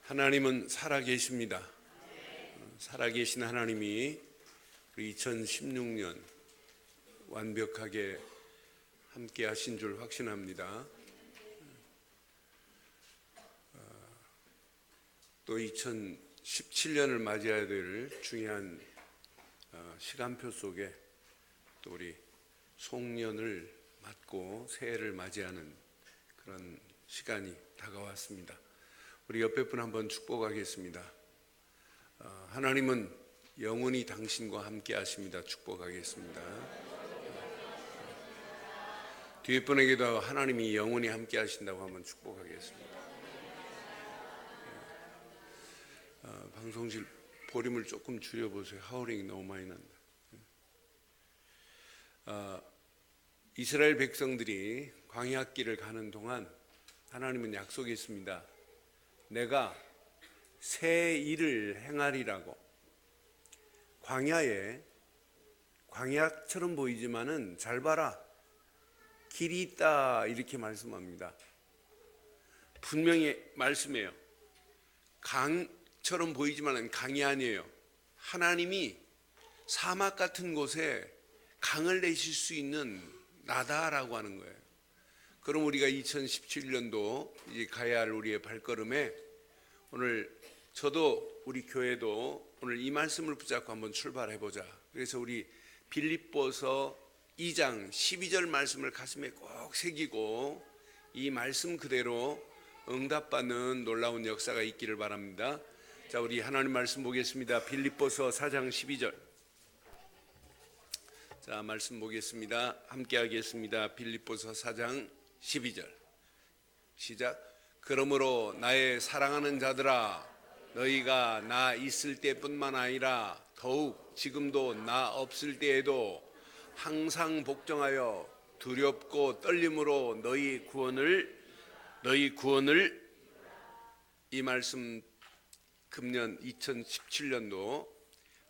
하나님은 살아계십니다. 살아계신 하나님이 우리 2016년 완벽하게 함께 하신 줄 확신합니다. 또 2017년을 맞이해야 될 중요한 시간표 속에 또 우리 송년을 맞고 새해를 맞이하는 그런 시간이 다가왔습니다. 우리 옆에 분 한번 축복하겠습니다. 하나님은 영원히 당신과 함께 하십니다. 축복하겠습니다. 뒤에 분에게도 하나님이 영원히 함께 하신다고 한번 축복하겠습니다. 방송실 볼륨을 조금 줄여보세요. 하우링이 너무 많이 난다. 이스라엘 백성들이 광야길을 가는 동안 하나님은 약속했습니다. 내가 새 일을 행하리라고. 광야처럼 보이지만은 잘 봐라, 길이 있다, 이렇게 말씀합니다. 분명히 말씀해요. 강처럼 보이지만은 강이 아니에요. 하나님이 사막 같은 곳에 강을 내실 수 있는 나다라고 하는 거예요. 그럼 우리가 2017년도 이제 가야 할 우리의 발걸음에 오늘 저도 우리 교회도 오늘 이 말씀을 붙잡고 한번 출발해보자. 그래서 우리 빌립보서 2장 12절 말씀을 가슴에 꼭 새기고 이 말씀 그대로 응답받는 놀라운 역사가 있기를 바랍니다. 자, 우리 하나님 말씀 보겠습니다. 빌립보서 4장 12절. 자, 말씀 보겠습니다. 함께 하겠습니다. 빌립보서 4장 12절 시작. 그러므로 나의 사랑하는 자들아, 너희가 나 있을 때뿐만 아니라 더욱 지금도 나 없을 때에도 항상 복종하여 두렵고 떨림으로 너희 구원을 이 말씀 금년 2017년도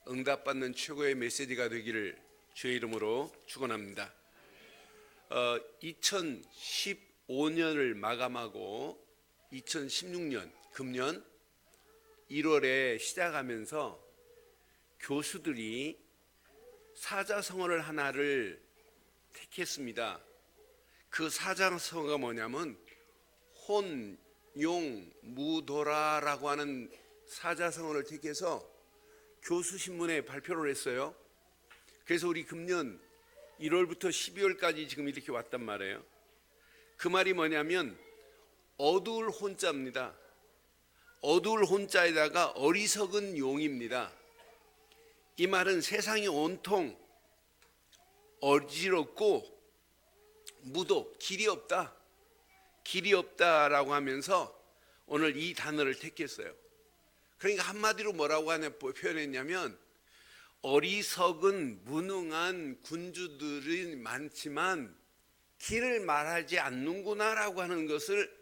응답받는 최고의 메시지가 되기를 주의 이름으로 축원합니다. 2015년을 마감하고 2016년 금년 1월에 시작하면서 교수들이 사자성어를 하나를 택했습니다. 그 사자성어가 뭐냐면 혼, 용, 무도라라고 하는 사자성어를 택해서 교수신문에 발표를 했어요. 그래서 우리 금년 1월부터 12월까지 지금 이렇게 왔단 말이에요. 그 말이 뭐냐면 어두울 혼자입니다. 어두울 혼자에다가 어리석은 용입니다. 이 말은 세상이 온통 어지럽고 무도, 길이 없다라고 하면서 오늘 이 단어를 택했어요. 그러니까 한마디로 뭐라고 표현했냐면 어리석은 무능한 군주들이 많지만 길을 말하지 않는구나라고 하는 것을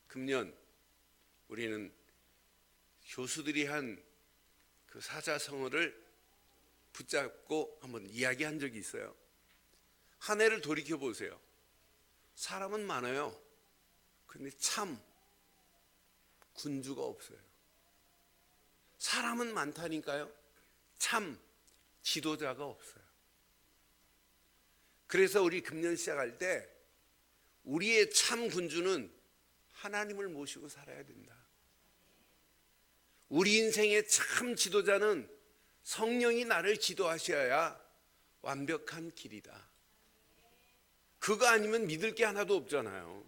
금년 우리는 교수들이 한 그 사자성어를 붙잡고 한번 이야기한 적이 있어요. 한 해를 돌이켜 보세요. 사람은 많아요. 근데 참 군주가 없어요. 사람은 많다니까요. 참 지도자가 없어요. 그래서 우리 금년 시작할 때 우리의 참 군주는 하나님을 모시고 살아야 된다. 우리 인생의 참 지도자는 성령이 나를 지도하셔야 완벽한 길이다. 그거 아니면 믿을 게 하나도 없잖아요.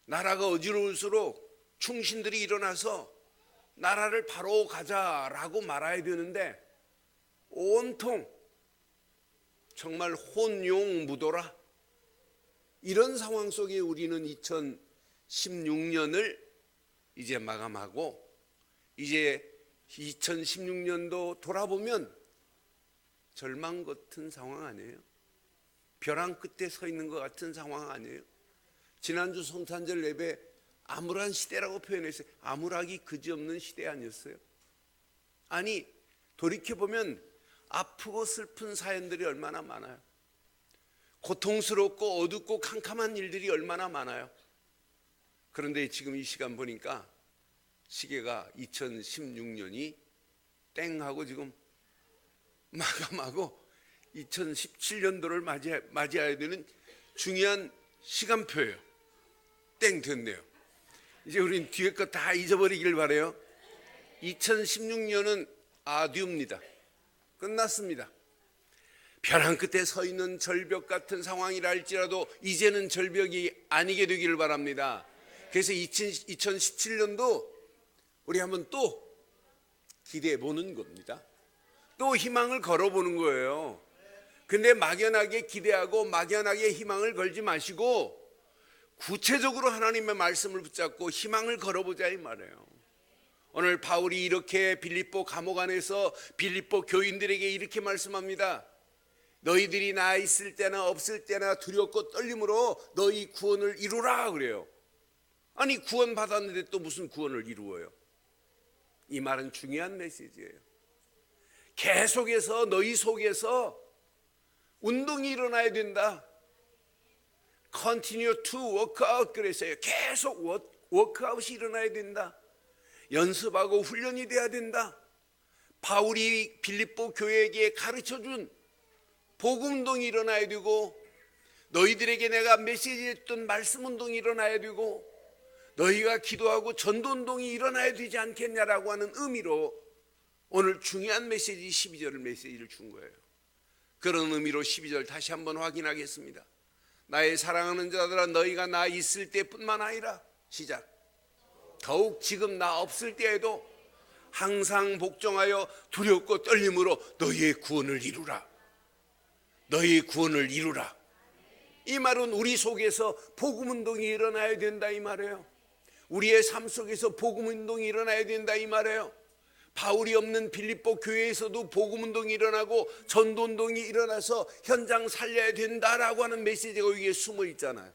나라가 어지러울수록 충신들이 일어나서 나라를 바로 가자라고 말아야 되는데 온통 정말 혼용무도라, 이런 상황 속에 우리는 2016년을 이제 마감하고 이제 2016년도 돌아보면 절망 같은 상황 아니에요? 벼랑 끝에 서 있는 것 같은 상황 아니에요? 지난주 성탄절 예배 암울한 시대라고 표현했어요. 암울하기 그지없는 시대 아니었어요? 아니, 돌이켜보면 아프고 슬픈 사연들이 얼마나 많아요. 고통스럽고 어둡고 캄캄한 일들이 얼마나 많아요. 그런데 지금 이 시간 보니까 시계가 2016년이 땡하고 지금 마감하고 2017년도를 맞이해야 되는 중요한 시간표예요. 땡 됐네요. 이제 우린 뒤에 거 다 잊어버리길 바래요. 2016년은 아듀입니다. 끝났습니다. 벼랑 끝에 서 있는 절벽 같은 상황이라 할지라도 이제는 절벽이 아니게 되기를 바랍니다. 그래서 2017년도 우리 한번 또 기대해 보는 겁니다. 또 희망을 걸어보는 거예요. 근데 막연하게 기대하고 막연하게 희망을 걸지 마시고 구체적으로 하나님의 말씀을 붙잡고 희망을 걸어보자 이 말이에요. 오늘 바울이 이렇게 빌립보 감옥 안에서 빌립보 교인들에게 이렇게 말씀합니다. 너희들이 나 있을 때나 없을 때나 두렵고 떨림으로 너희 구원을 이루라 그래요. 아니 구원 받았는데 또 무슨 구원을 이루어요? 이 말은 중요한 메시지예요. 계속해서 너희 속에서 운동이 일어나야 된다. Continue to work out 그랬어요. 계속 워크아웃이 일어나야 된다. 연습하고 훈련이 돼야 된다. 바울이 빌립보 교회에게 가르쳐준 복음운동이 일어나야 되고 너희들에게 내가 메시지했던 말씀운동이 일어나야 되고 너희가 기도하고 전도운동이 일어나야 되지 않겠냐라고 하는 의미로 오늘 중요한 메시지 12절 메시지를 준 거예요. 그런 의미로 12절 다시 한번 확인하겠습니다. 나의 사랑하는 자들아 너희가 나 있을 때뿐만 아니라 시작 더욱 지금 나 없을 때에도 항상 복종하여 두렵고 떨림으로 너희의 구원을 이루라. 너희의 구원을 이루라. 이 말은 우리 속에서 복음운동이 일어나야 된다 이 말이에요. 우리의 삶 속에서 복음운동이 일어나야 된다 이 말이에요. 바울이 없는 빌립보 교회에서도 복음운동이 일어나고 전도운동이 일어나서 현장 살려야 된다라고 하는 메시지가 여기에 숨어 있잖아요.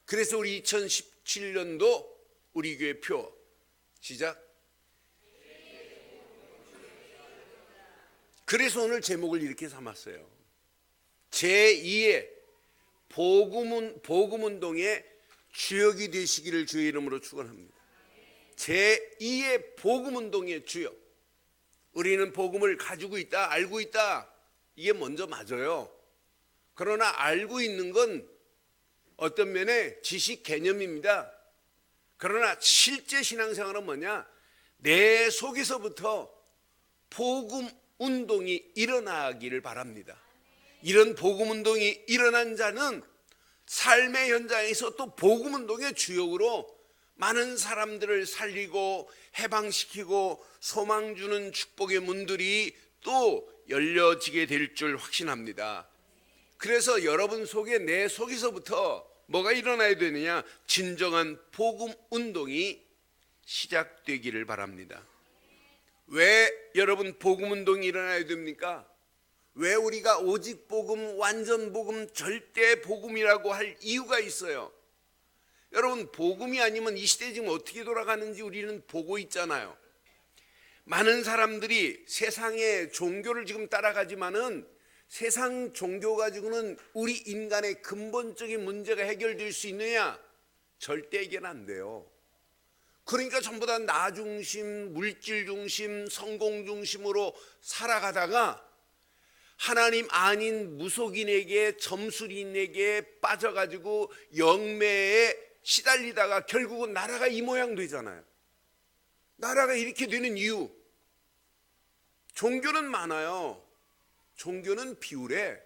그래서 우리 2017년도 우리 교회 표 시작. 그래서 오늘 제목을 이렇게 삼았어요. 제2의 복음운동의 주역이 되시기를 주의 이름으로 축원합니다. 제2의 복음운동의 주역. 우리는 복음을 가지고 있다, 알고 있다. 이게 먼저 맞아요. 그러나 알고 있는 건 어떤 면에 지식 개념입니다. 그러나 실제 신앙생활은 뭐냐? 내 속에서부터 복음운동이 일어나기를 바랍니다. 이런 복음운동이 일어난 자는 삶의 현장에서 또 복음운동의 주역으로 많은 사람들을 살리고 해방시키고 소망 주는 축복의 문들이 또 열려지게 될 줄 확신합니다. 그래서 여러분 속에 내 속에서부터 뭐가 일어나야 되느냐? 진정한 복음운동이 시작되기를 바랍니다. 왜 여러분 복음운동이 일어나야 됩니까? 왜 우리가 오직 복음, 완전 복음, 절대 복음이라고 할 이유가 있어요. 여러분 복음이 아니면 이 시대 지금 어떻게 돌아가는지 우리는 보고 있잖아요. 많은 사람들이 세상의 종교를 지금 따라가지만은 세상 종교 가지고는 우리 인간의 근본적인 문제가 해결될 수 있느냐? 절대 해결 안 돼요. 그러니까 전부 다 나 중심, 물질 중심, 성공 중심으로 살아가다가 하나님 아닌 무속인에게 점술인에게 빠져가지고 영매에 시달리다가 결국은 나라가 이 모양 되잖아요. 나라가 이렇게 되는 이유, 종교는 많아요. 종교는 비우래.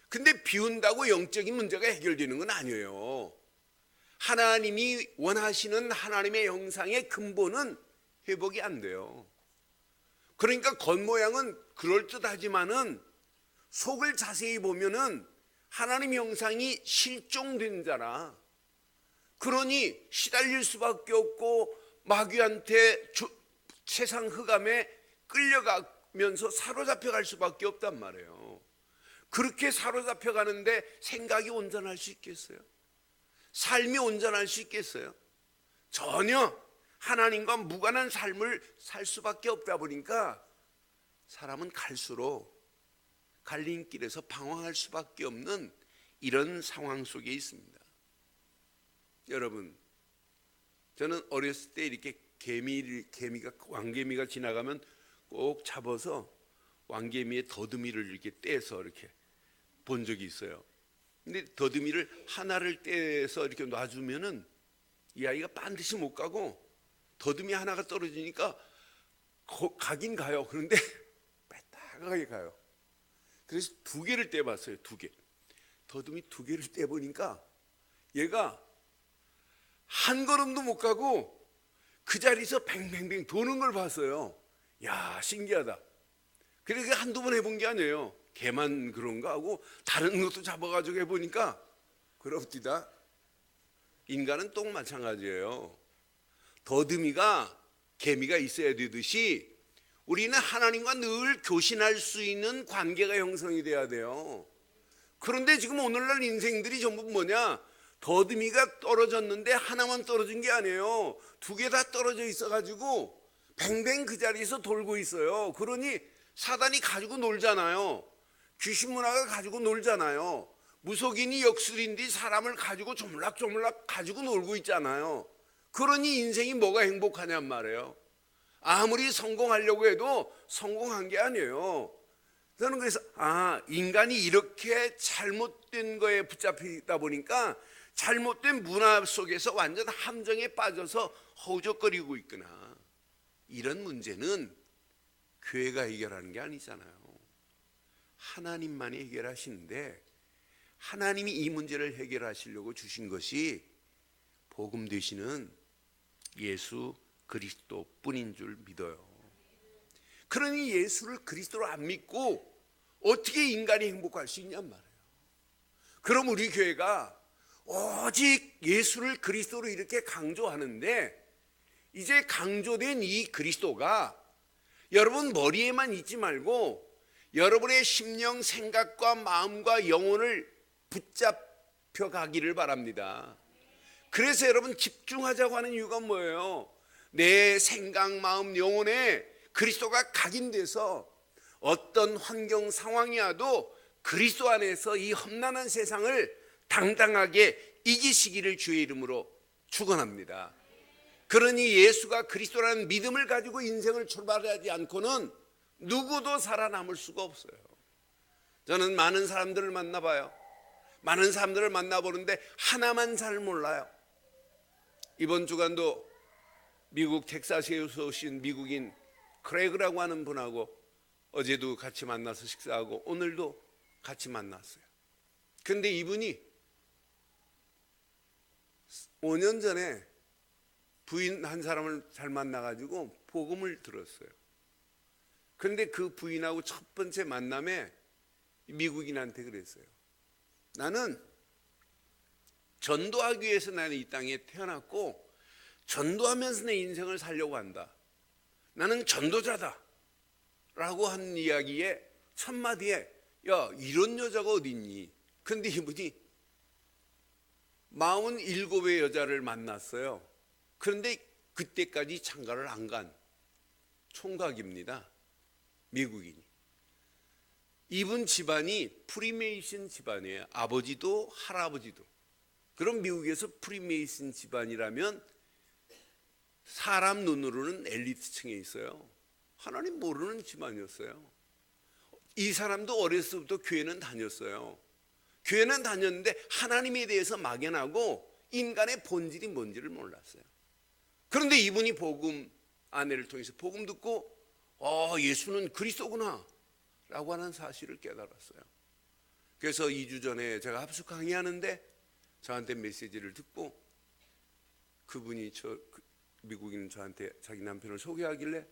근데 비운다고 영적인 문제가 해결되는 건 아니에요. 하나님이 원하시는 하나님의 형상의 근본은 회복이 안 돼요. 그러니까 겉모양은 그럴듯하지만은 속을 자세히 보면은 하나님 형상이 실종된 자라. 그러니 시달릴 수밖에 없고 마귀한테 세상 흑암에 끌려가면서 사로잡혀 갈 수밖에 없단 말이에요. 그렇게 사로잡혀 가는데 생각이 온전할 수 있겠어요? 삶이 온전할 수 있겠어요? 전혀 하나님과 무관한 삶을 살 수밖에 없다 보니까 사람은 갈수록 갈림길에서 방황할 수밖에 없는 이런 상황 속에 있습니다. 여러분, 저는 어렸을 때 이렇게 개미가 왕개미가 지나가면 꼭 잡아서 왕개미의 더듬이를 이렇게 떼서 이렇게 본 적이 있어요. 근데 더듬이를 하나를 떼서 이렇게 놔주면은 이 아이가 반드시 못 가고 더듬이 하나가 떨어지니까 가긴 가요. 그런데 빼딱하게 가요. 그래서 2개를 떼봤어요. 2개. 더듬이 2개를 떼보니까 얘가 한 걸음도 못 가고 그 자리에서 뱅뱅뱅 도는 걸 봤어요. 야, 신기하다. 그래서 한두 번 해본 게 아니에요. 개만 그런가 하고 다른 것도 잡아가지고 해보니까 그렇디다. 인간은 또 마찬가지예요. 더듬이가 개미가 있어야 되듯이 우리는 하나님과 늘 교신할 수 있는 관계가 형성이 돼야 돼요. 그런데 지금 오늘날 인생들이 전부 뭐냐? 더듬이가 떨어졌는데 하나만 떨어진 게 아니에요. 2개 다 떨어져 있어가지고 뱅뱅 그 자리에서 돌고 있어요. 그러니 사단이 가지고 놀잖아요. 귀신 문화가 가지고 놀잖아요. 무속인이 역술인들이 사람을 가지고 조물락조물락 가지고 놀고 있잖아요. 그러니 인생이 뭐가 행복하냔 말이에요. 아무리 성공하려고 해도 성공한 게 아니에요. 저는 그래서 인간이 이렇게 잘못된 거에 붙잡히다 보니까 잘못된 문화 속에서 완전 함정에 빠져서 허우적거리고 있구나. 이런 문제는 교회가 해결하는 게 아니잖아요. 하나님만이 해결하시는데 하나님이 이 문제를 해결하시려고 주신 것이 복음 되시는 예수 그리스도뿐인 줄 믿어요. 그러니 예수를 그리스도로 안 믿고 어떻게 인간이 행복할 수 있냔 말이에요. 그럼 우리 교회가 오직 예수를 그리스도로 이렇게 강조하는데 이제 강조된 이 그리스도가 여러분 머리에만 있지 말고 여러분의 심령, 생각과 마음과 영혼을 붙잡혀 가기를 바랍니다. 그래서 여러분 집중하자고 하는 이유가 뭐예요? 내 생각, 마음, 영혼에 그리스도가 각인돼서 어떤 환경 상황이 와도 그리스도 안에서 이 험난한 세상을 당당하게 이기시기를 주의 이름으로 축원합니다. 그러니 예수가 그리스도라는 믿음을 가지고 인생을 출발하지 않고는 누구도 살아남을 수가 없어요. 저는 많은 사람들을 만나봐요. 많은 사람들을 만나보는데 하나만 잘 몰라요. 이번 주간도 미국 텍사스에서 오신 미국인 크레이그라고 하는 분하고 어제도 같이 만나서 식사하고 오늘도 같이 만났어요. 근데 이분이 5년 전에 부인 한 사람을 잘 만나가지고 복음을 들었어요. 그런데 그 부인하고 첫 번째 만남에 미국인한테 그랬어요. 나는 전도하기 위해서 나는 이 땅에 태어났고 전도하면서 내 인생을 살려고 한다. 나는 전도자다 라고 한 이야기에 첫 마디에 야, 이런 여자가 어디 있니? 근데 이분이 47의 여자를 만났어요. 그런데 그때까지 장가를 안 간 총각입니다. 미국인이. 이분 집안이 프리메이슨 집안이에요. 아버지도 할아버지도. 그럼 미국에서 프리메이슨 집안이라면 사람 눈으로는 엘리트층에 있어요. 하나님 모르는 집안이었어요. 이 사람도 어렸을 때부터 교회는 다녔어요. 교회는 다녔는데 하나님에 대해서 막연하고 인간의 본질이 뭔지를 몰랐어요. 그런데 이분이 복음 아내를 통해서 복음 듣고 예수는 그리스도구나 라고 하는 사실을 깨달았어요. 그래서 2주 전에 제가 합숙 강의하는데 저한테 메시지를 듣고 그분이 미국인 저한테 자기 남편을 소개하길래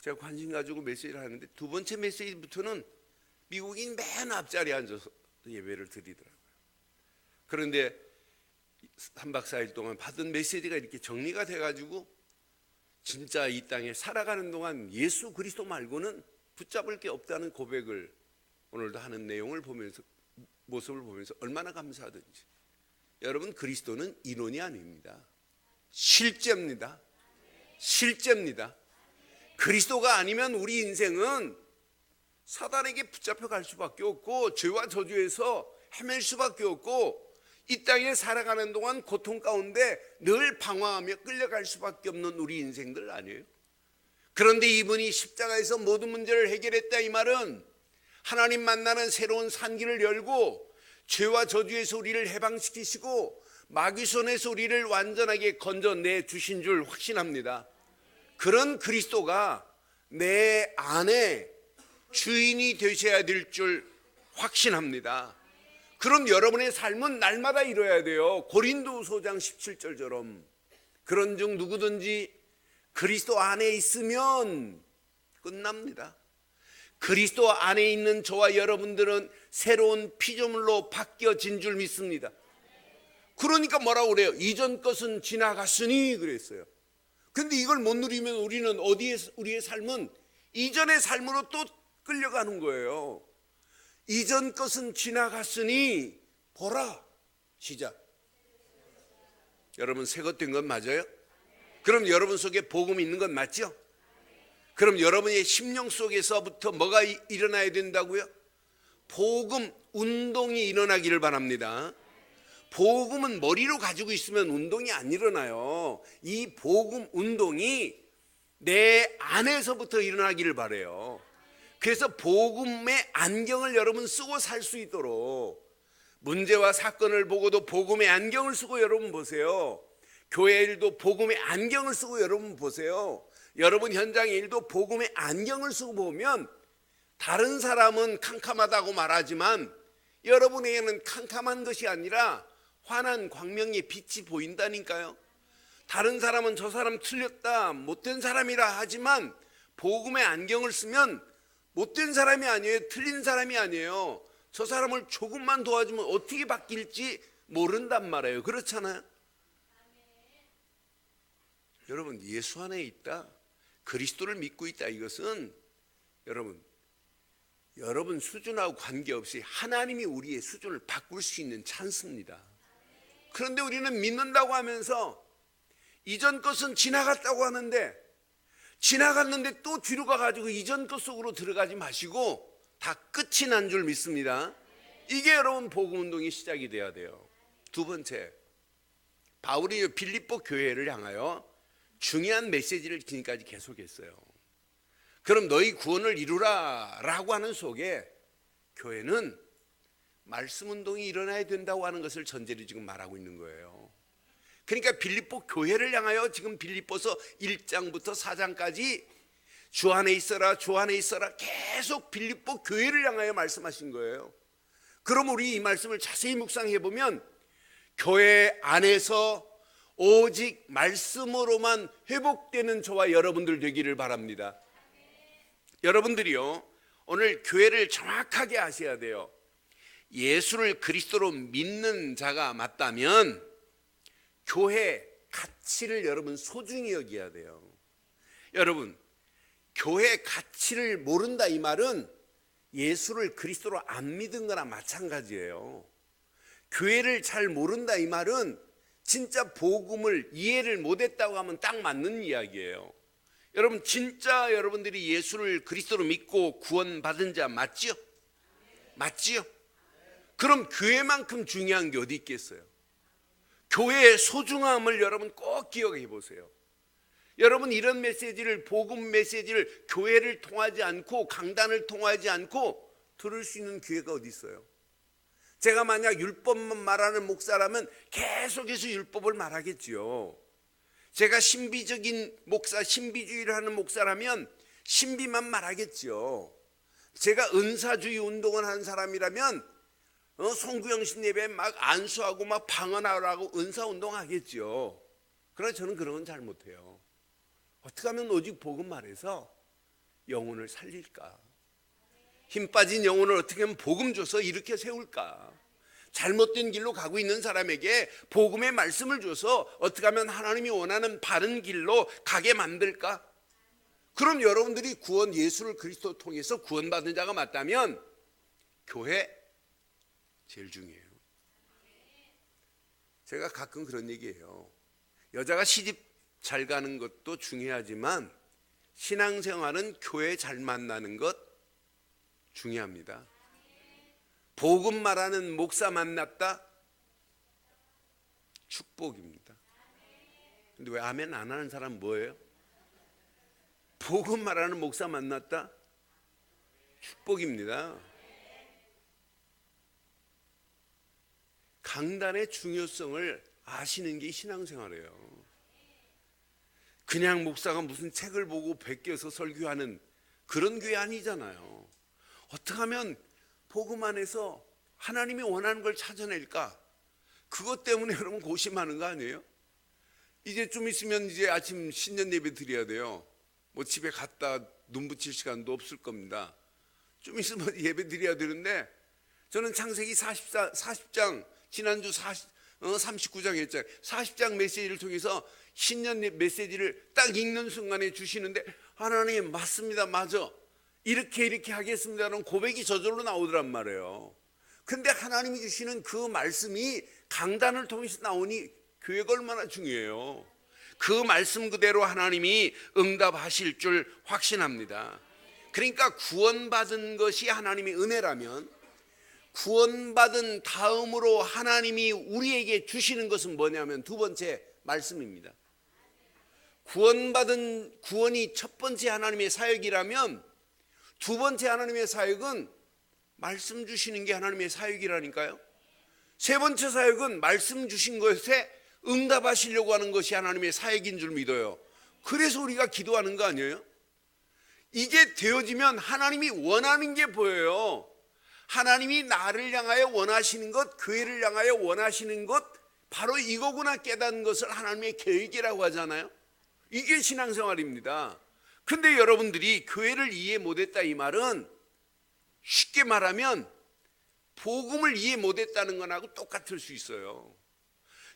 제가 관심 가지고 메시지를 하는데 두 번째 메시지부터는 미국인 맨 앞자리에 앉아서 예배를 드리더라고요. 그런데 3박 4일 동안 받은 메시지가 이렇게 정리가 돼가지고 진짜 이 땅에 살아가는 동안 예수 그리스도 말고는 붙잡을 게 없다는 고백을 오늘도 하는 내용을 보면서 모습을 보면서 얼마나 감사하든지. 여러분 그리스도는 인원이 아닙니다. 실제입니다. 실제입니다. 그리스도가 아니면 우리 인생은 사단에게 붙잡혀 갈 수밖에 없고 죄와 저주에서 헤맬 수밖에 없고 이 땅에 살아가는 동안 고통 가운데 늘 방황하며 끌려갈 수밖에 없는 우리 인생들 아니에요? 그런데 이분이 십자가에서 모든 문제를 해결했다, 이 말은 하나님 만나는 새로운 산길을 열고 죄와 저주에서 우리를 해방시키시고 마귀 손에서 우리를 완전하게 건져내 주신 줄 확신합니다. 그런 그리스도가 내 안에 주인이 되셔야 될 줄 확신합니다. 그럼 여러분의 삶은 날마다 이뤄야 돼요. 고린도후서 17절처럼 그런즉 누구든지 그리스도 안에 있으면 끝납니다. 그리스도 안에 있는 저와 여러분들은 새로운 피조물로 바뀌어진 줄 믿습니다. 그러니까 뭐라고 그래요? 이전 것은 지나갔으니 그랬어요. 근데 이걸 못 누리면 우리는 어디에, 우리의 삶은 이전의 삶으로 또 끌려가는 거예요. 이전 것은 지나갔으니 보라. 시작. 여러분 새 것 된 건 맞아요? 그럼 여러분 속에 복음이 있는 건 맞죠? 그럼 여러분의 심령 속에서부터 뭐가 일어나야 된다고요? 복음 운동이 일어나기를 바랍니다. 복음은 머리로 가지고 있으면 운동이 안 일어나요. 이 복음 운동이 내 안에서부터 일어나기를 바라요. 그래서 복음의 안경을 여러분 쓰고 살 수 있도록 문제와 사건을 보고도 복음의 안경을 쓰고 여러분 보세요. 교회 일도 복음의 안경을 쓰고 여러분 보세요. 여러분 현장의 일도 복음의 안경을 쓰고 보면 다른 사람은 캄캄하다고 말하지만 여러분에게는 캄캄한 것이 아니라 환한 광명의 빛이 보인다니까요. 다른 사람은 저 사람 틀렸다, 못된 사람이라 하지만 복음의 안경을 쓰면 못된 사람이 아니에요. 틀린 사람이 아니에요. 저 사람을 조금만 도와주면 어떻게 바뀔지 모른단 말이에요. 그렇잖아요. 여러분 예수 안에 있다, 그리스도를 믿고 있다, 이것은 여러분 수준하고 관계없이 하나님이 우리의 수준을 바꿀 수 있는 찬스입니다. 그런데 우리는 믿는다고 하면서 이전 것은 지나갔다고 하는데, 지나갔는데 또 뒤로 가가지고 이전 것 속으로 들어가지 마시고 다 끝이 난 줄 믿습니다. 이게 여러분 복음 운동이 시작이 돼야 돼요. 두 번째, 바울이 빌립보 교회를 향하여 중요한 메시지를 지금까지 계속했어요. 그럼 너희 구원을 이루라 라고 하는 속에 교회는 말씀 운동이 일어나야 된다고 하는 것을 전제로 지금 말하고 있는 거예요. 그러니까 빌립보 교회를 향하여 지금 빌립보서 1장부터 4장까지 주 안에 있어라, 주 안에 있어라, 계속 빌립보 교회를 향하여 말씀하신 거예요. 그럼 우리 이 말씀을 자세히 묵상해 보면 교회 안에서 오직 말씀으로만 회복되는 저와 여러분들 되기를 바랍니다. 여러분들이요, 오늘 교회를 정확하게 아셔야 돼요. 예수를 그리스도로 믿는 자가 맞다면 교회 가치를 여러분 소중히 여겨야 돼요. 여러분 교회 가치를 모른다, 이 말은 예수를 그리스도로 안 믿은 거나 마찬가지예요. 교회를 잘 모른다, 이 말은 진짜 복음을 이해를 못했다고 하면 딱 맞는 이야기예요. 여러분 진짜 여러분들이 예수를 그리스도로 믿고 구원받은 자 맞지요? 맞지요? 그럼 교회만큼 중요한 게 어디 있겠어요? 교회의 소중함을 여러분 꼭 기억해 보세요. 여러분 이런 메시지를, 복음 메시지를 교회를 통하지 않고 강단을 통하지 않고 들을 수 있는 기회가 어디 있어요? 제가 만약 율법만 말하는 목사라면 계속해서 율법을 말하겠지요. 제가 신비적인 목사, 신비주의를 하는 목사라면 신비만 말하겠지요. 제가 은사주의 운동을 하는 사람이라면 송구영신 예배에 막 안수하고 막 방언하라고 은사 운동하겠지요. 그러나 저는 그런 건 잘 못해요. 어떻게 하면 오직 복음 말해서 영혼을 살릴까? 힘 빠진 영혼을 어떻게 하면 복음 줘서 이렇게 세울까? 잘못된 길로 가고 있는 사람에게 복음의 말씀을 줘서 어떻게 하면 하나님이 원하는 바른 길로 가게 만들까? 그럼 여러분들이 구원, 예수를 그리스도 통해서 구원받은 자가 맞다면 교회 제일 중요해요. 제가 가끔 그런 얘기해요. 여자가 시집 잘 가는 것도 중요하지만 신앙생활은 교회 잘 만나는 것 중요합니다. 복음 말하는 목사 만났다? 축복입니다. 근데 왜 아멘 안 하는 사람 뭐예요? 복음 말하는 목사 만났다? 축복입니다. 강단의 중요성을 아시는 게 신앙생활이에요. 그냥 목사가 무슨 책을 보고 베껴서 설교하는 그런 교회 아니잖아요. 어떻게 하면 복음 안에서 하나님이 원하는 걸 찾아낼까? 그것 때문에 여러분 고심하는 거 아니에요? 이제 좀 있으면 이제 아침 신년 예배 드려야 돼요. 뭐 집에 갔다 눈 붙일 시간도 없을 겁니다. 좀 있으면 예배 드려야 되는데 저는 창세기 40장 지난주 39장 했잖아요. 40장 메시지를 통해서 신년 메시지를 딱 읽는 순간에 주시는데 하나님 맞습니다. 맞아. 이렇게 하겠습니다라는 고백이 저절로 나오더란 말이에요. 근데 하나님이 주시는 그 말씀이 강단을 통해서 나오니 교회가 얼마나 중요해요. 그 말씀 그대로 하나님이 응답하실 줄 확신합니다. 그러니까 구원받은 것이 하나님의 은혜라면 구원받은 다음으로 하나님이 우리에게 주시는 것은 뭐냐면 두 번째 말씀입니다. 구원이 첫 번째 하나님의 사역이라면 두 번째 하나님의 사역은 말씀 주시는 게 하나님의 사역이라니까요. 세 번째 사역은 말씀 주신 것에 응답하시려고 하는 것이 하나님의 사역인 줄 믿어요. 그래서 우리가 기도하는 거 아니에요? 이게 되어지면 하나님이 원하는 게 보여요. 하나님이 나를 향하여 원하시는 것, 교회를 향하여 원하시는 것, 바로 이거구나 깨닫는 것을 하나님의 계획이라고 하잖아요. 이게 신앙생활입니다. 근데 여러분들이 교회를 이해 못했다 이 말은 쉽게 말하면 복음을 이해 못했다는 것하고 똑같을 수 있어요.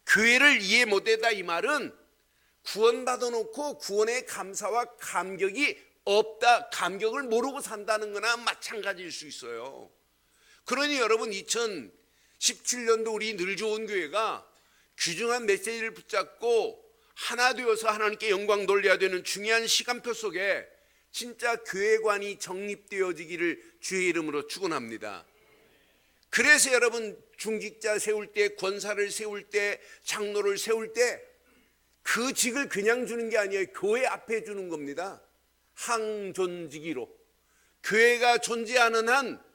교회를 이해 못했다 이 말은 구원받아 놓고 구원의 감사와 감격이 없다, 감격을 모르고 산다는 거나 마찬가지일 수 있어요. 그러니 여러분 2017년도 우리 늘 좋은 교회가 귀중한 메시지를 붙잡고 하나 되어서 하나님께 영광 돌려야 되는 중요한 시간표 속에 진짜 교회관이 정립되어지기를 주의 이름으로 축원합니다. 그래서 여러분 중직자 세울 때, 권사를 세울 때, 장로를 세울 때 그 직을 그냥 주는 게 아니에요. 교회 앞에 주는 겁니다. 항존직이로 교회가 존재하는 한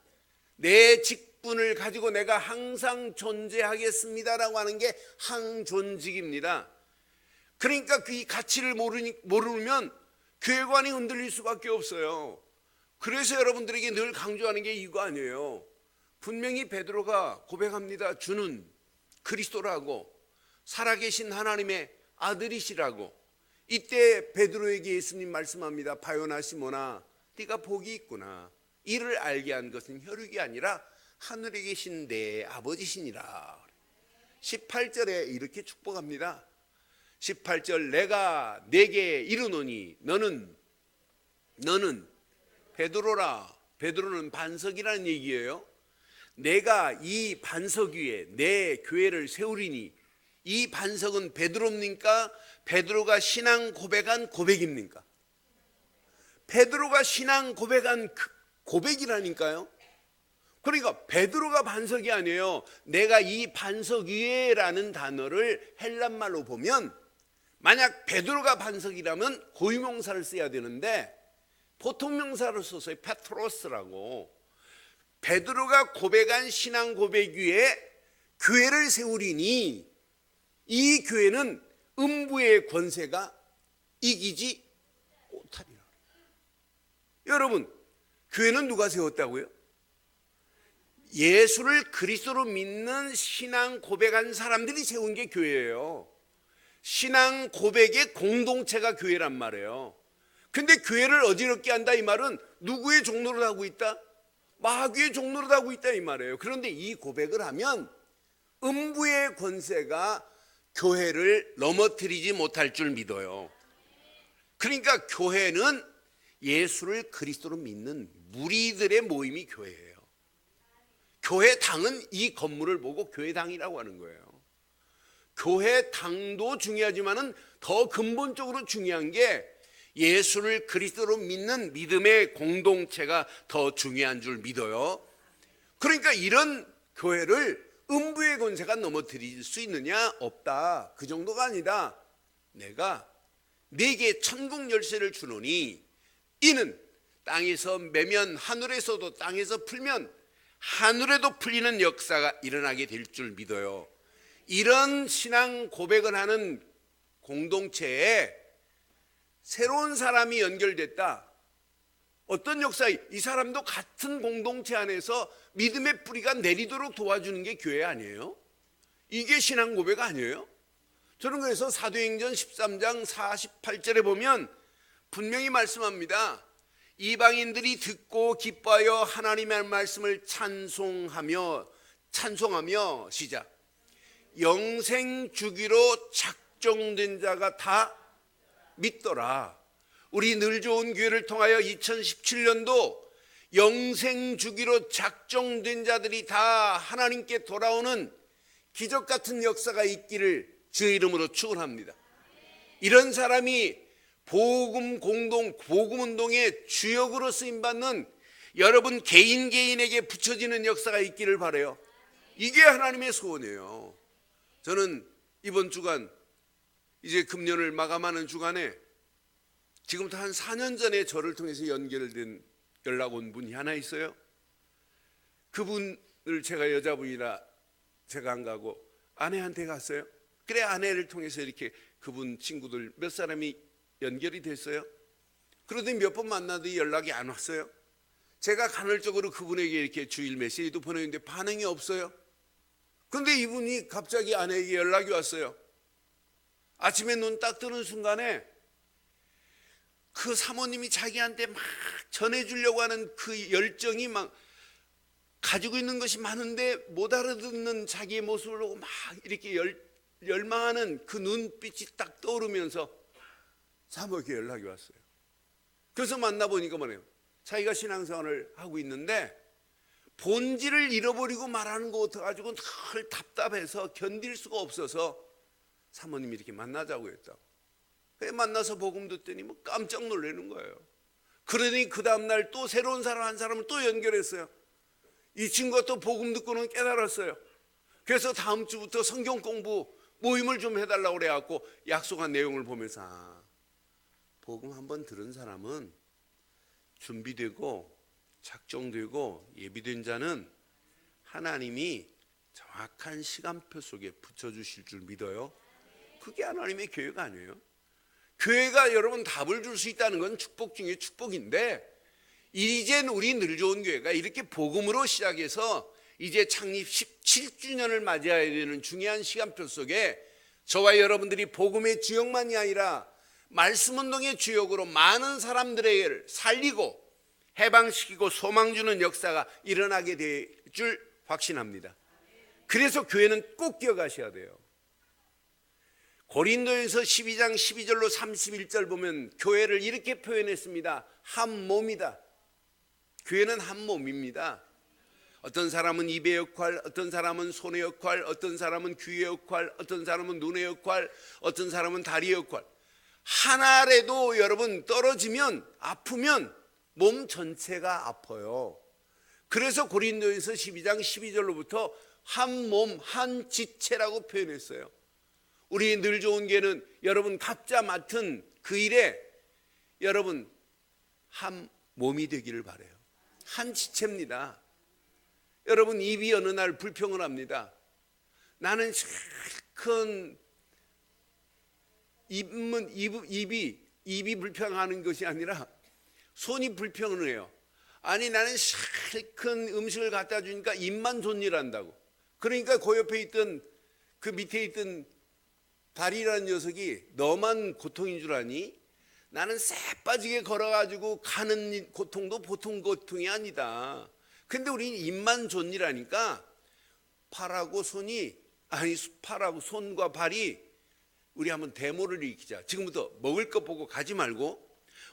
내 직분을 가지고 내가 항상 존재하겠습니다라고 하는 게 항존직입니다. 그러니까 이 가치를 모르면 교회관이 흔들릴 수밖에 없어요. 그래서 여러분들에게 늘 강조하는 게 이거 아니에요. 분명히 베드로가 고백합니다. 주는 그리스도라고, 살아계신 하나님의 아들이시라고. 이때 베드로에게 예수님 말씀합니다. 바요나 시몬아, 네가 복이 있구나. 이를 알게 한 것은 혈육이 아니라 하늘에 계신 내 아버지시니라. 18절에 이렇게 축복합니다. 18절 내가 내게 이르노니 너는 베드로라. 베드로는 반석이라는 얘기예요. 내가 이 반석 위에 내 교회를 세우리니, 이 반석은 베드로입니까? 베드로가 신앙 고백한 고백입니까? 베드로가 신앙 고백한 고백이라니까요. 그러니까 베드로가 반석이 아니에요. 내가 이 반석 위에라는 단어를 헬란말로 보면 만약 베드로가 반석이라면 고유명사를 써야 되는데 보통 명사를 써서 페트로스라고. 베드로가 고백한 신앙 고백 위에 교회를 세우리니 이 교회는 음부의 권세가 이기지 못하리라. 여러분, 교회는 누가 세웠다고요? 예수를 그리스도로 믿는 신앙 고백한 사람들이 세운 게 교회예요. 신앙 고백의 공동체가 교회란 말이에요. 근데 교회를 어지럽게 한다 이 말은 누구의 종로를 하고 있다? 마귀의 종로를 하고 있다 이 말이에요. 그런데 이 고백을 하면 음부의 권세가 교회를 넘어뜨리지 못할 줄 믿어요. 그러니까 교회는 예수를 그리스도로 믿는 무리들의 모임이 교회예요. 교회당은 이 건물을 보고 교회당이라고 하는 거예요. 교회당도 중요하지만은 더 근본적으로 중요한 게 예수를 그리스도로 믿는 믿음의 공동체가 더 중요한 줄 믿어요. 그러니까 이런 교회를 음부의 권세가 넘어뜨릴 수 있느냐? 없다. 그 정도가 아니다. 내가 네게 천국 열쇠를 주노니 이는 땅에서 매면 하늘에서도, 땅에서 풀면 하늘에도 풀리는 역사가 일어나게 될 줄 믿어요. 이런 신앙 고백을 하는 공동체에 새로운 사람이 연결됐다. 어떤 역사, 이 사람도 같은 공동체 안에서 믿음의 뿌리가 내리도록 도와주는 게 교회 아니에요? 이게 신앙 고백 아니에요? 저는 그래서 사도행전 13장 48절에 보면 분명히 말씀합니다. 이방인들이 듣고 기뻐하여 하나님의 말씀을 찬송하며 시작. 영생 주기로 작정된 자가 다 믿더라. 우리 늘 좋은 교회를 통하여 2017년도 영생 주기로 작정된 자들이 다 하나님께 돌아오는 기적 같은 역사가 있기를 주의 이름으로 축원합니다. 이런 사람이 복음 운동의 주역으로 쓰임 받는 여러분 개인에게 붙여지는 역사가 있기를 바라요. 이게 하나님의 소원이에요. 저는 이번 주간, 이제 금년을 마감하는 주간에 지금부터 한 4년 전에 저를 통해서 연결된 연락 온 분이 하나 있어요. 그분을 제가 여자분이라 제가 안 가고 아내한테 갔어요. 그래, 아내를 통해서 이렇게 그분 친구들 몇 사람이 연결이 됐어요. 그러더니 몇 번 만나더니 연락이 안 왔어요. 제가 간헐적으로 그분에게 이렇게 주일 메시지도 보내는데 반응이 없어요. 그런데 이분이 갑자기 아내에게 연락이 왔어요. 아침에 눈 딱 뜨는 순간에 그 사모님이 자기한테 막 전해주려고 하는 그 열정이 막 가지고 있는 것이 많은데 못 알아듣는 자기의 모습을 보고 막 이렇게 열망하는 그 눈빛이 딱 떠오르면서 사모에게 연락이 왔어요. 그래서 만나보니까 뭐래요? 자기가 신앙생활을 하고 있는데 본질을 잃어버리고 말하는 것 같아가지고 늘 답답해서 견딜 수가 없어서 사모님이 이렇게 만나자고 했다고. 만나서 복음 듣더니 뭐 깜짝 놀라는 거예요. 그러더니 그 다음날 또 새로운 사람 한 사람을 또 연결했어요. 이 친구가 또 복음 듣고는 깨달았어요. 그래서 다음 주부터 성경 공부 모임을 좀 해달라고 그래갖고 약속한 내용을 보면서 복음 한번 들은 사람은 준비되고 작정되고 예비된 자는 하나님이 정확한 시간표 속에 붙여주실 줄 믿어요. 그게 하나님의 교회가 아니에요. 교회가 여러분 답을 줄 수 있다는 건 축복 중에 축복인데, 이젠 우리 늘 좋은 교회가 이렇게 복음으로 시작해서 이제 창립 17주년을 맞이해야 되는 중요한 시간표 속에 저와 여러분들이 복음의 주역만이 아니라 말씀운동의 주역으로 많은 사람들을 살리고 해방시키고 소망 주는 역사가 일어나게 될 줄 확신합니다. 그래서 교회는 꼭 기억하셔야 돼요. 고린도전서 12장 12절로 31절 보면 교회를 이렇게 표현했습니다. 한 몸이다. 교회는 한 몸입니다. 어떤 사람은 입의 역할, 어떤 사람은 손의 역할, 어떤 사람은 귀의 역할, 어떤 사람은 눈의 역할, 어떤 사람은 다리의 역할. 하나라도 여러분 떨어지면, 아프면 몸 전체가 아파요. 그래서 고린도전서 12장 12절로부터 한 몸, 한 지체라고 표현했어요. 우리 늘 좋은 교회는 여러분 각자 맡은 그 일에 여러분 한 몸이 되기를 바라요. 한 지체입니다. 여러분 입이 어느 날 불평을 합니다. 나는 큰 입이 불평하는 것이 아니라 손이 불평을 해요. 아니 나는 큰 음식을 갖다 주니까 입만 존일한다고. 그러니까 그 옆에 있던 그 밑에 있던 다리라는 녀석이 너만 고통인 줄 아니? 나는 쎄 빠지게 걸어가지고 가는 고통도 보통 고통이 아니다. 근데 우리는 입만 존일하니까 팔하고 손과 발이 우리 한번 데모를 일으키자. 지금부터 먹을 거 보고 가지 말고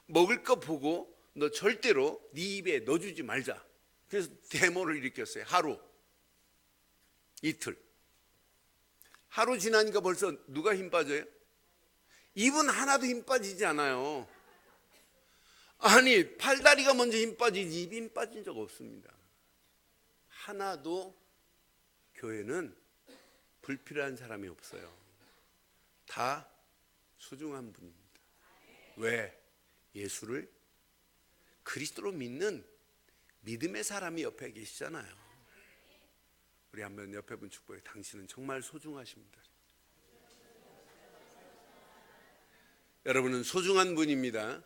먹을 거 보고 너 절대로 네 입에 넣어주지 말자. 그래서 데모를 일으켰어요. 하루 이틀. 하루 지나니까 벌써 누가 힘 빠져요? 입은 하나도 힘 빠지지 않아요. 아니 팔다리가 먼저 힘 빠지지 입이 힘 빠진 적 없습니다. 하나도 교회는 불필요한 사람이 없어요. 다 소중한 분입니다. 왜? 예수를 그리스도로 믿는 믿음의 사람이 옆에 계시잖아요. 우리 한번 옆에 분 축복해. 당신은 정말 소중하십니다. 여러분은 소중한 분입니다.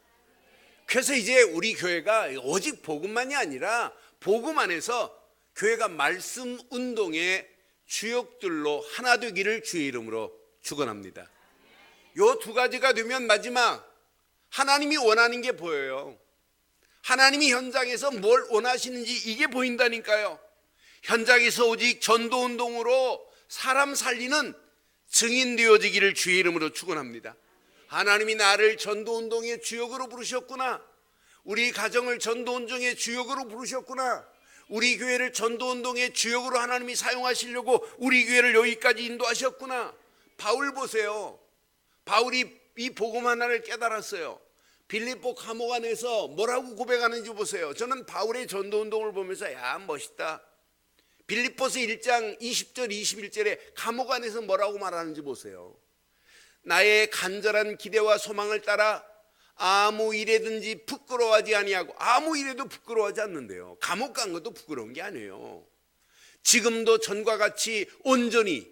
그래서 이제 우리 교회가 오직 복음만이 아니라 복음 안에서 교회가 말씀 운동의 주역들로 하나 되기를 주의 이름으로 축원합니다. 요 두 가지가 되면 마지막 하나님이 원하는 게 보여요. 하나님이 현장에서 뭘 원하시는지 이게 보인다니까요. 현장에서 오직 전도운동으로 사람 살리는 증인 되어지기를 주의 이름으로 축원합니다. 하나님이 나를 전도운동의 주역으로 부르셨구나. 우리 가정을 전도운동의 주역으로 부르셨구나. 우리 교회를 전도운동의 주역으로 하나님이 사용하시려고 우리 교회를 여기까지 인도하셨구나. 바울 보세요. 바울이 이 복음 하나를 깨달았어요. 빌립보 감옥 안에서 뭐라고 고백하는지 보세요. 저는 바울의 전도운동을 보면서 야 멋있다. 빌립보서 1장 20절 21절에 감옥 안에서 뭐라고 말하는지 보세요. 나의 간절한 기대와 소망을 따라 아무 일에든지 부끄러워하지 아니하고, 아무 일에도 부끄러워하지 않는데요. 감옥 간 것도 부끄러운 게 아니에요. 지금도 전과 같이 온전히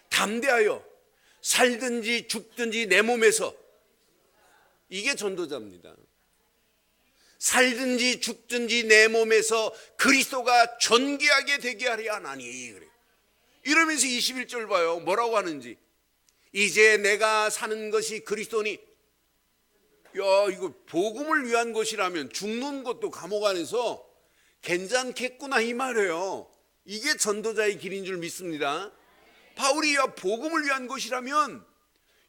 담대하여 살든지 죽든지 내 몸에서, 이게 전도자입니다. 살든지 죽든지 내 몸에서 그리스도가 존귀하게 되게 하려 하나니. 그래. 이러면서 21절 봐요. 뭐라고 하는지. 이제 내가 사는 것이 그리스도니. 야, 이거 복음을 위한 것이라면 죽는 것도 감옥 안에서 괜찮겠구나 이 말이에요. 이게 전도자의 길인 줄 믿습니다. 바울이 야 복음을 위한 것이라면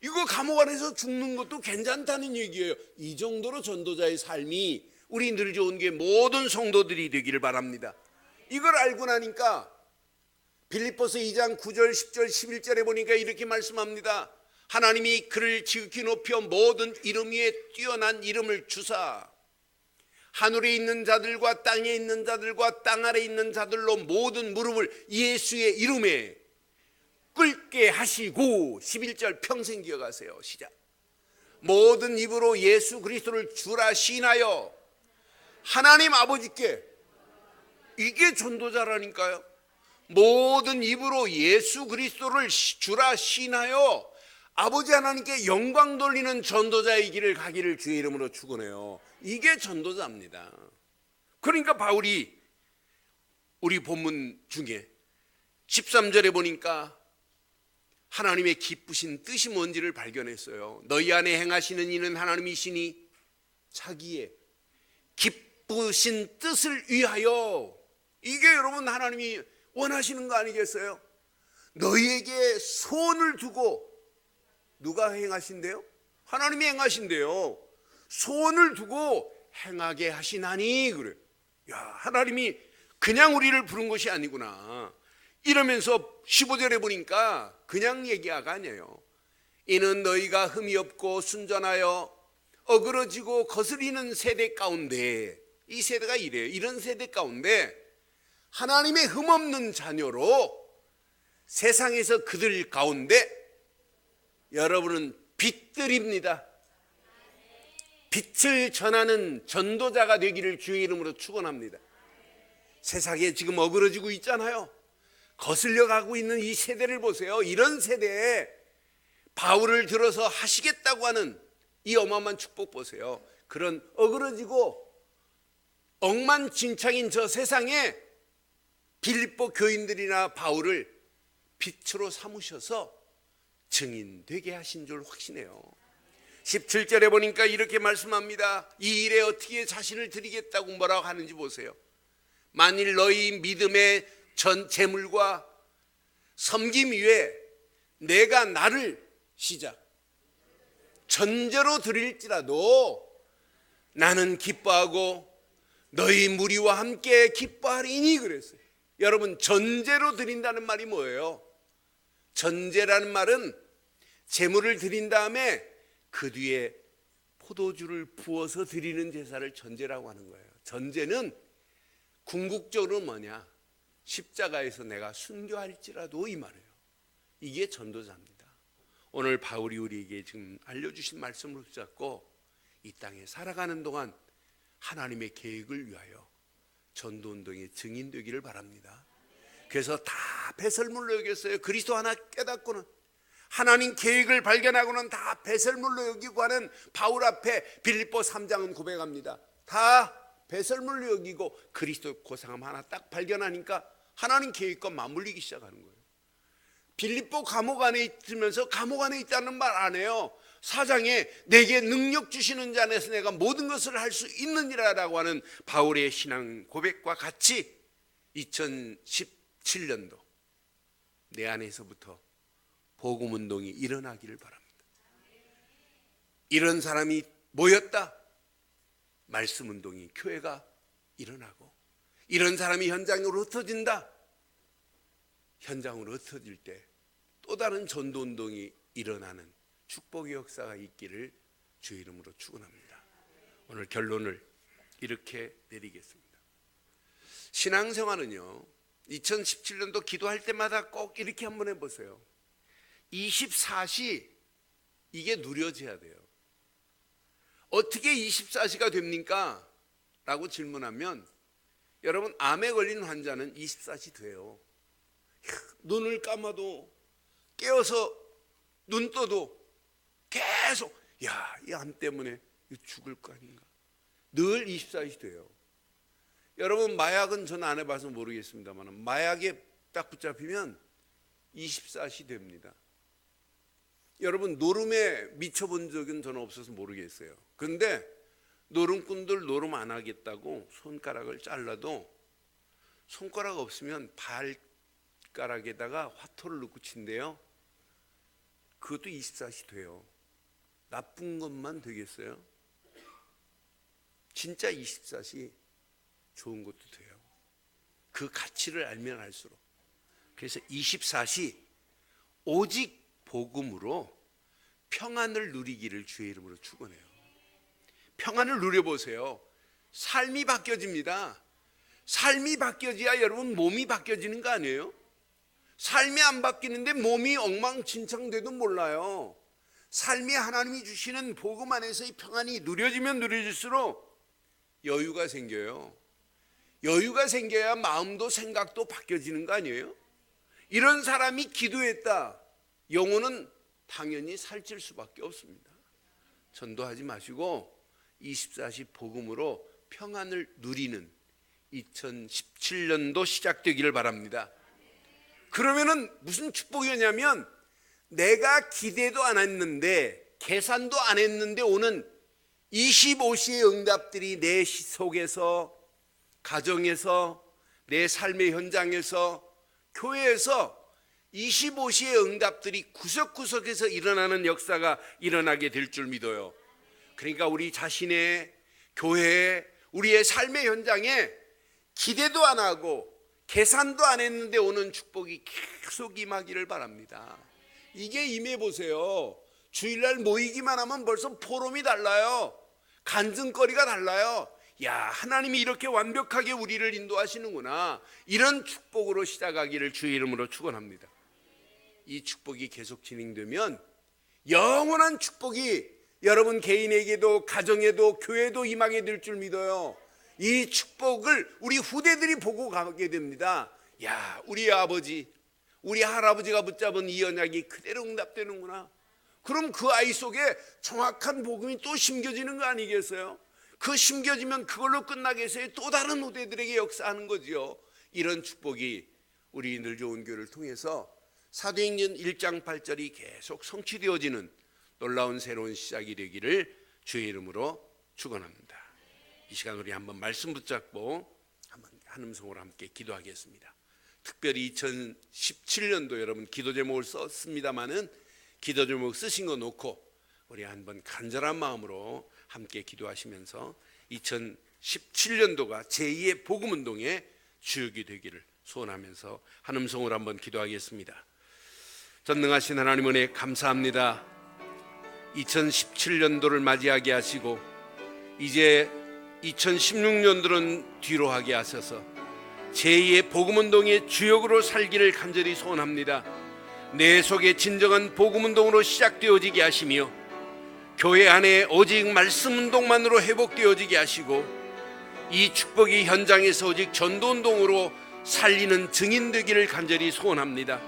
이거 감옥 안에서 죽는 것도 괜찮다는 얘기예요. 이 정도로 전도자의 삶이 우리 늘 좋은 게 모든 성도들이 되기를 바랍니다. 이걸 알고 나니까 빌립보서 2장 9절 10절 11절에 보니까 이렇게 말씀합니다. 하나님이 그를 지극히 높여 모든 이름 위에 뛰어난 이름을 주사 하늘에 있는 자들과 땅에 있는 자들과 땅 아래 있는 자들로 모든 무릎을 예수의 이름에 꿇게 하시고, 11절 평생 기억하세요. 시작. 모든 입으로 예수 그리스도를 주라 시인하여 하나님 아버지께, 이게 전도자라니까요. 모든 입으로 예수 그리스도를 주라 시인하여 아버지 하나님께 영광 돌리는 전도자의 길을 가기를 주의 이름으로 축원해요. 이게 전도자입니다. 그러니까 바울이 우리 본문 중에 13절에 보니까 하나님의 기쁘신 뜻이 뭔지를 발견했어요. 너희 안에 행하시는 이는 하나님이시니 자기의 기쁘신 뜻을 위하여. 이게 여러분 하나님이 원하시는 거 아니겠어요? 너희에게 소원을 두고, 누가 행하신대요? 하나님이 행하신대요. 소원을 두고 행하게 하시나니. 그래. 야, 하나님이 그냥 우리를 부른 것이 아니구나. 이러면서 15절에 보니까 그냥 얘기가 아니에요. 이는 너희가 흠이 없고 순전하여 어그러지고 거스리는 세대 가운데, 이 세대가 이래요. 이런 세대 가운데 하나님의 흠없는 자녀로 세상에서 그들 가운데 여러분은 빛들입니다. 빛을 전하는 전도자가 되기를 주의 이름으로 축원합니다. 세상에 지금 어그러지고 있잖아요. 거슬려 가고 있는 이 세대를 보세요. 이런 세대에 바울을 들어서 하시겠다고 하는 이 어마어마한 축복 보세요. 그런 어그러지고 엉망진창인 저 세상에 빌립보 교인들이나 바울을 빛으로 삼으셔서 증인되게 하신 줄 확신해요. 17절에 보니까 이렇게 말씀합니다. 이 일에 어떻게 자신을 드리겠다고 뭐라고 하는지 보세요. 만일 너희 믿음의 전 재물과 섬김 위에 내가 나를 시작 전제로 드릴지라도 나는 기뻐하고 너희 무리와 함께 기뻐하리니 그랬어요. 여러분, 전제로 드린다는 말이 뭐예요? 전제라는 말은 재물을 드린 다음에 그 뒤에 포도주를 부어서 드리는 제사를 전제라고 하는 거예요. 전제는 궁극적으로 뭐냐? 십자가에서 내가 순교할지라도 이 말이에요. 이게 전도자입니다. 오늘 바울이 우리에게 지금 알려주신 말씀을 붙잡고 이 땅에 살아가는 동안 하나님의 계획을 위하여 전도운동의 증인 되기를 바랍니다. 그래서 다 배설물로 여겼어요. 그리스도 하나 깨닫고는, 하나님 계획을 발견하고는 다 배설물로 여기고 하는 바울 앞에 빌립보 3장은 고백합니다. 다 배설물로 여기고 그리스도 고상함 하나 딱 발견하니까 하나님 계획과 맞물리기 시작하는 거예요. 빌립보 감옥 안에 있으면서 감옥 안에 있다는 말 안 해요. 4장에 내게 능력 주시는 자 안에서 내가 모든 것을 할 수 있느니라라고 하는 바울의 신앙 고백과 같이 2017년도 내 안에서부터 복음운동이 일어나기를 바랍니다. 이런 사람이 모였다, 말씀운동이, 교회가 일어나고, 이런 사람이 현장으로 흩어진다, 현장으로 흩어질 때 또 다른 전도운동이 일어나는 축복의 역사가 있기를 주의 이름으로 축원합니다. 오늘 결론을 이렇게 내리겠습니다. 신앙생활은요, 2017년도 기도할 때마다 꼭 이렇게 한번 해보세요. 24시 이게 누려져야 돼요. 어떻게 24시가 됩니까? 라고 질문하면, 여러분, 암에 걸린 환자는 24시 돼요. 눈을 감아도, 깨어서 눈 떠도 계속 이 암 때문에 죽을 거 아닌가, 늘 24시 돼요. 여러분, 마약은 저는 안 해봐서 모르겠습니다만 마약에 딱 붙잡히면 24시 됩니다. 여러분, 노름에 미쳐본 적은 저는 없어서 모르겠어요. 그런데 노름꾼들 노름 안 하겠다고 손가락을 잘라도 손가락 없으면 발가락에다가 화토를 넣고 친대요. 그것도 24시 돼요. 나쁜 것만 되겠어요? 진짜 24시 좋은 것도 돼요. 그 가치를 알면 알수록. 그래서 24시 오직 복음으로 평안을 누리기를 주의 이름으로 축원해요. 평안을 누려보세요. 삶이 바뀌어집니다. 삶이 바뀌어져야 여러분 몸이 바뀌어지는 거 아니에요? 삶이 안 바뀌는데 몸이 엉망진창돼도 몰라요. 삶이 하나님이 주시는 복음 안에서의 평안이 누려지면 누려질수록 여유가 생겨요. 여유가 생겨야 마음도 생각도 바뀌어지는 거 아니에요? 이런 사람이 기도했다, 영혼은 당연히 살찔 수밖에 없습니다. 전도하지 마시고 24시 복음으로 평안을 누리는 2017년도 시작되기를 바랍니다. 그러면은 무슨 축복이냐면, 내가 기대도 안 했는데, 계산도 안 했는데 오는 25시의 응답들이 내 속에서, 가정에서, 내 삶의 현장에서, 교회에서 25시의 응답들이 구석구석에서 일어나는 역사가 일어나게 될 줄 믿어요. 그러니까 우리 자신의 교회에, 우리의 삶의 현장에 기대도 안 하고 계산도 안 했는데 오는 축복이 계속 임하기를 바랍니다. 이게 임해보세요. 주일날 모이기만 하면 벌써 포럼이 달라요. 간증거리가 달라요. 야, 하나님이 이렇게 완벽하게 우리를 인도하시는구나. 이런 축복으로 시작하기를 주의 이름으로 축원합니다. 이 축복이 계속 진행되면 영원한 축복이 여러분 개인에게도, 가정에도, 교회도 임하게 될 줄 믿어요. 이 축복을 우리 후대들이 보고 가게 됩니다. 야, 우리 아버지, 우리 할아버지가 붙잡은 이 언약이 그대로 응답되는구나. 그럼 그 아이 속에 정확한 복음이 또 심겨지는 거 아니겠어요? 그 심겨지면 그걸로 끝나겠어요? 또 다른 후대들에게 역사하는 거지요. 이런 축복이 우리 늘 좋은 교회를 통해서 사도행전 1장 8절이 계속 성취되어지는 놀라운 새로운 시작이 되기를 주의 이름으로 축원합니다. 이 시간 우리 한번 말씀 붙잡고 한번 한음성으로 함께 기도하겠습니다. 특별히 2017년도 여러분 기도 제목을 썼습니다마는 기도 제목 쓰신 거 놓고 우리 한번 간절한 마음으로 함께 기도하시면서 2017년도가 제2의 복음운동의 주역이 되기를 소원하면서 한음성으로 한번 기도하겠습니다. 전능하신 하나님 은혜 감사합니다. 2017년도를 맞이하게 하시고 이제 2016년도는 뒤로 하게 하셔서 제2의 복음운동의 주역으로 살기를 간절히 소원합니다. 내 속에 진정한 복음운동으로 시작되어지게 하시며 교회 안에 오직 말씀운동만으로 회복되어지게 하시고 이 축복이 현장에서 오직 전도운동으로 살리는 증인되기를 간절히 소원합니다.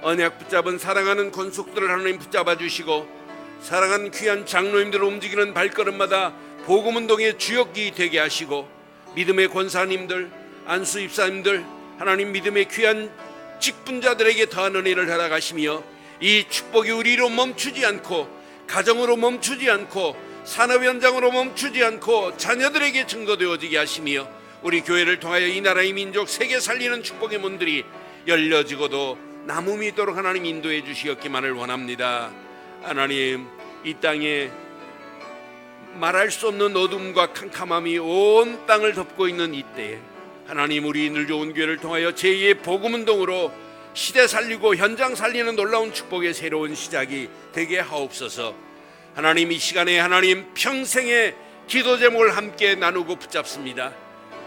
언약 붙잡은 사랑하는 권속들을 하나님 붙잡아 주시고 사랑하는 귀한 장로님들을 움직이는 발걸음마다 복음운동의 주역이 되게 하시고 믿음의 권사님들, 안수 입사님들, 하나님 믿음의 귀한 직분자들에게 더한 은혜를 허락하시며 이 축복이 우리로 멈추지 않고 가정으로 멈추지 않고 산업 현장으로 멈추지 않고 자녀들에게 증거되어지게 하시며 우리 교회를 통하여 이 나라의 민족 세계 살리는 축복의 문들이 열려지고도 남음이 있도록 하나님 인도해 주시었기만을 원합니다. 하나님, 이 땅에 말할 수 없는 어둠과 캄캄함이 온 땅을 덮고 있는 이때에 하나님, 우리 늘 좋은 교회를 통하여 제2의 복음운동으로 시대 살리고 현장 살리는 놀라운 축복의 새로운 시작이 되게 하옵소서. 하나님, 이 시간에 하나님 평생의 기도 제목을 함께 나누고 붙잡습니다.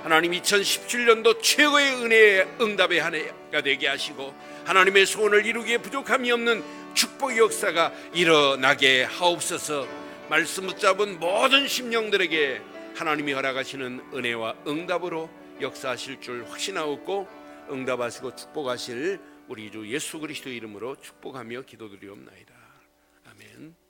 하나님, 2017년도 최고의 은혜의 응답의 한 해가 되게 하시고 하나님의 소원을 이루기에 부족함이 없는 축복의 역사가 일어나게 하옵소서. 말씀 붙잡은 모든 심령들에게 하나님이 허락하시는 은혜와 응답으로 역사하실 줄 확신하옵고 응답하시고 축복하실 우리 주 예수 그리스도의 이름으로 축복하며 기도드리옵나이다. 아멘.